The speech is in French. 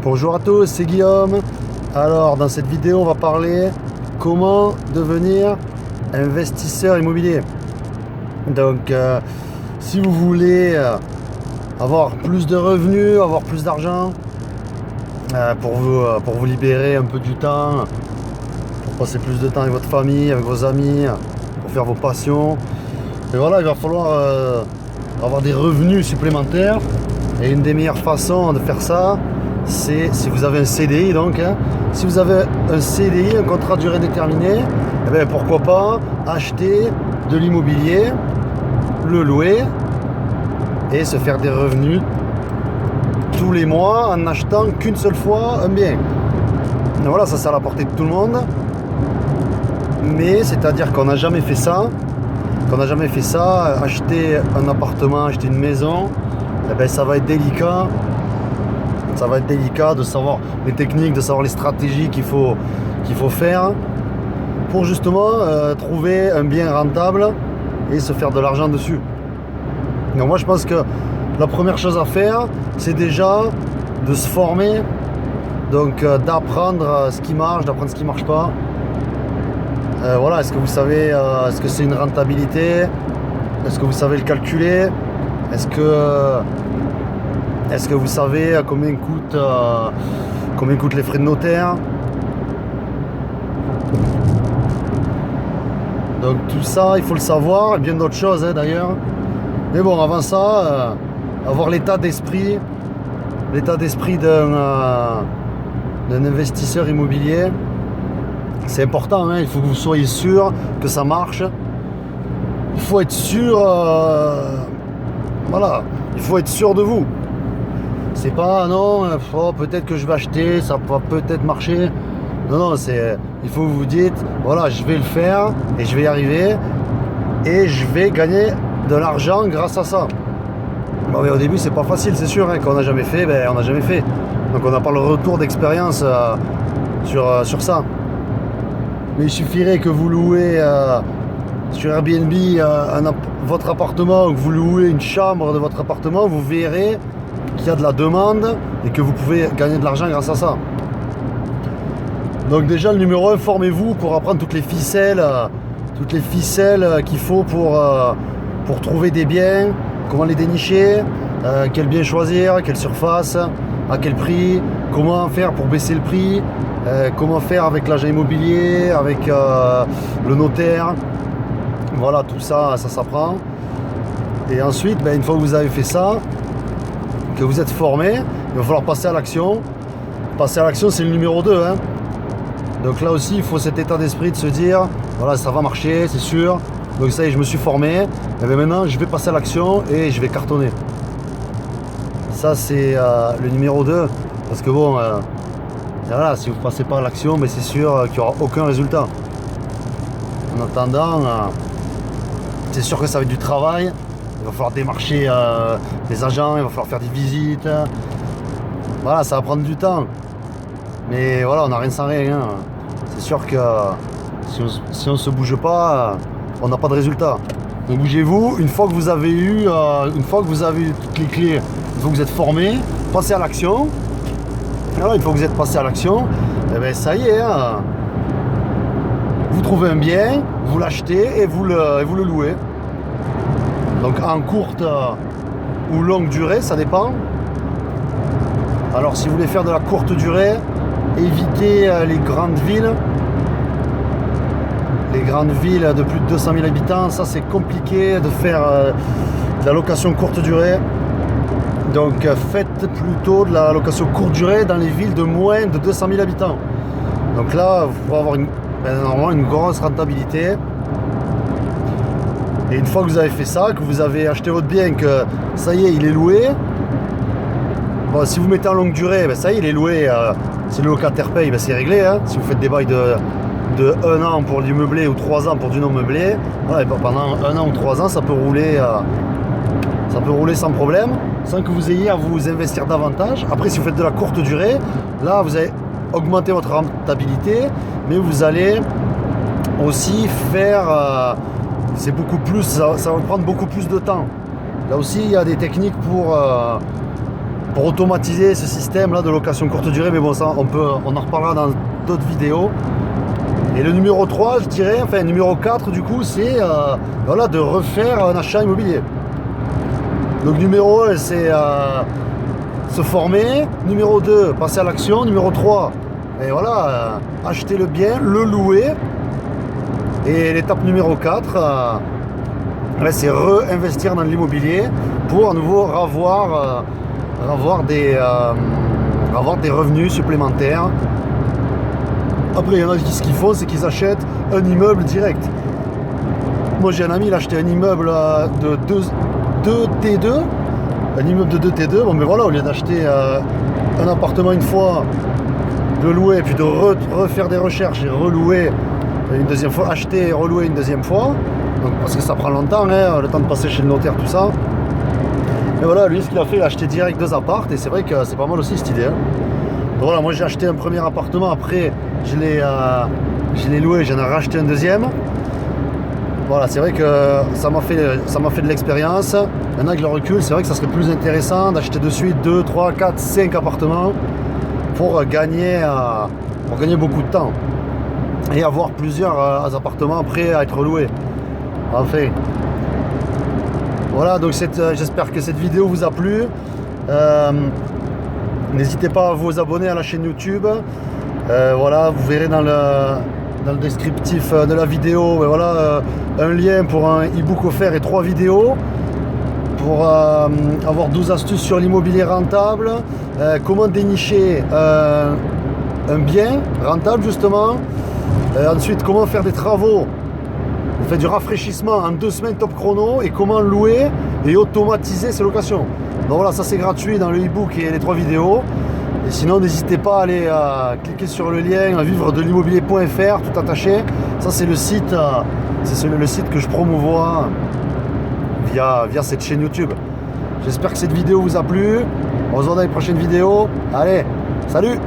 Bonjour à tous, c'est Guillaume. Alors dans cette vidéo on va parler comment devenir investisseur immobilier. Donc si vous voulez avoir plus de revenus, avoir plus d'argent pour vous libérer un peu du temps, pour passer plus de temps avec votre famille, avec vos amis, pour faire vos passions, et voilà, il va falloir avoir des revenus supplémentaires. Et une des meilleures façons de faire ça, c'est si vous avez un CDI donc. Si vous avez un CDI, un contrat de durée déterminée, eh bien, pourquoi pas acheter de l'immobilier, le louer et se faire des revenus tous les mois en n'achetant qu'une seule fois un bien. Et voilà, ça c'est à la portée de tout le monde. Mais c'est-à-dire qu'on n'a jamais fait ça. Acheter un appartement, acheter une maison, eh bien, ça va être délicat. Ça va être délicat de savoir les techniques, de savoir les stratégies qu'il faut faire pour justement trouver un bien rentable et se faire de l'argent dessus. Donc moi je pense que la première chose à faire, c'est déjà de se former, donc d'apprendre ce qui marche, d'apprendre ce qui ne marche pas. Voilà, est-ce que vous savez est-ce que c'est une rentabilité? Est-ce que vous savez le calculer? Est-ce que vous savez combien coûtent les frais de notaire? Donc tout ça, il faut le savoir, et bien d'autres choses d'ailleurs. Mais bon, avant ça, avoir l'état d'esprit d'un investisseur immobilier, c'est important. Il faut que vous soyez sûr que ça marche. Il faut être sûr, voilà, il faut être sûr de vous. C'est pas non, peut-être que je vais acheter, ça va peut-être marcher. Non, il faut que vous vous dites, voilà, je vais le faire et je vais y arriver et je vais gagner de l'argent grâce à ça. Bon, mais au début c'est pas facile, c'est sûr, quand on n'a jamais fait, on n'a jamais fait. Donc on n'a pas le retour d'expérience sur ça. Mais il suffirait que vous louez sur Airbnb votre appartement, ou que vous louez une chambre de votre appartement, vous verrez qu'il y a de la demande et que vous pouvez gagner de l'argent grâce à ça. Donc déjà le numéro 1, formez-vous pour apprendre toutes les ficelles qu'il faut pour trouver des biens, comment les dénicher, quel bien choisir, quelle surface, à quel prix, comment faire pour baisser le prix, comment faire avec l'agent immobilier, avec le notaire. Voilà, tout ça, ça s'apprend. Et ensuite, une fois que vous avez fait ça, que vous êtes formé, il va falloir passer à l'action. Passer à l'action, c'est le numéro 2. Donc là aussi, il faut cet état d'esprit de se dire, voilà, ça va marcher, c'est sûr. Donc ça y est, je me suis formé. Et bien maintenant, je vais passer à l'action et je vais cartonner. Ça, c'est le numéro 2. Parce que bon, voilà, si vous ne passez pas à l'action, c'est sûr qu'il n'y aura aucun résultat. En attendant, c'est sûr que ça va être du travail. Il va falloir démarcher les agents, il va falloir faire des visites. Voilà, ça va prendre du temps. Mais voilà, on n'a rien sans rien. C'est sûr que si on ne se bouge pas, on n'a pas de résultat. Donc bougez-vous, une fois que vous avez eu toutes les clés, une fois que vous êtes formé, passez à l'action. Alors une fois que vous êtes passé à l'action, ça y est, vous trouvez un bien, vous l'achetez et vous le louez. Donc en courte ou longue durée, ça dépend. Alors si vous voulez faire de la courte durée, évitez les grandes villes. Les grandes villes de plus de 200 000 habitants, ça c'est compliqué de faire de la location courte durée. Donc faites plutôt de la location courte durée dans les villes de moins de 200 000 habitants. Donc là, vous pourrez avoir normalement une grosse rentabilité. Et une fois que vous avez fait ça, que vous avez acheté votre bien, que ça y est, il est loué. Bon, si vous mettez en longue durée, ça y est, il est loué. Si le locataire paye, c'est réglé. Si vous faites des bails de 1 an pour du meublé ou 3 ans pour du non meublé, voilà, pendant 1 an ou 3 ans, ça peut rouler sans problème, sans que vous ayez à vous investir davantage. Après, si vous faites de la courte durée, là, vous allez augmenter votre rentabilité, mais vous allez aussi faire... c'est beaucoup plus, ça va prendre beaucoup plus de temps. Là aussi, il y a des techniques pour automatiser ce système là de location courte durée, mais bon, ça on en reparlera dans d'autres vidéos. Et le numéro 3, je dirais, enfin numéro 4 du coup, c'est voilà, de refaire un achat immobilier. Donc numéro 1, c'est se former. Numéro 2, passer à l'action. Numéro 3, et voilà, acheter le bien, le louer. Et l'étape numéro 4, c'est réinvestir dans l'immobilier pour à nouveau avoir des revenus supplémentaires. Après, il y en a qui, ce qu'ils font, c'est qu'ils achètent un immeuble direct. Moi, j'ai un ami, il a acheté un immeuble de 2 T2. Un immeuble de 2 T2. Bon, mais voilà, au lieu d'acheter un appartement une fois, de louer, puis de refaire des recherches et relouer une deuxième fois, acheter et relouer une deuxième fois. Donc, parce que ça prend longtemps, hein, le temps de passer chez le notaire, tout ça. Et voilà, lui, ce qu'il a fait, il a acheté direct 2 apparts. Et c'est vrai que c'est pas mal aussi cette idée. Hein. Donc, voilà, moi, j'ai acheté un premier appartement. Après, je l'ai loué, j'en ai racheté un deuxième. Voilà, c'est vrai que ça m'a fait de l'expérience. Maintenant avec le recul, c'est vrai que ça serait plus intéressant d'acheter de suite 2, 3, 4, 5 appartements pour gagner beaucoup de temps et avoir plusieurs appartements prêts à être loués. Enfin, voilà, donc j'espère que cette vidéo vous a plu. N'hésitez pas à vous abonner à la chaîne YouTube. Voilà, vous verrez dans le descriptif de la vidéo, voilà, un lien pour un e-book offert et 3 vidéos pour avoir 12 astuces sur l'immobilier rentable, comment dénicher un bien rentable justement, ensuite comment faire des travaux, on fait du rafraîchissement en 2 semaines top chrono et comment louer et automatiser ses locations. Donc voilà, ça c'est gratuit dans le e-book et les 3 vidéos. Et sinon, n'hésitez pas à aller cliquer sur le lien vivredelimmobilier.fr, tout attaché. Ça, c'est le site que je promouvois via cette chaîne YouTube. J'espère que cette vidéo vous a plu. On se voit dans les prochaines vidéos. Allez, salut!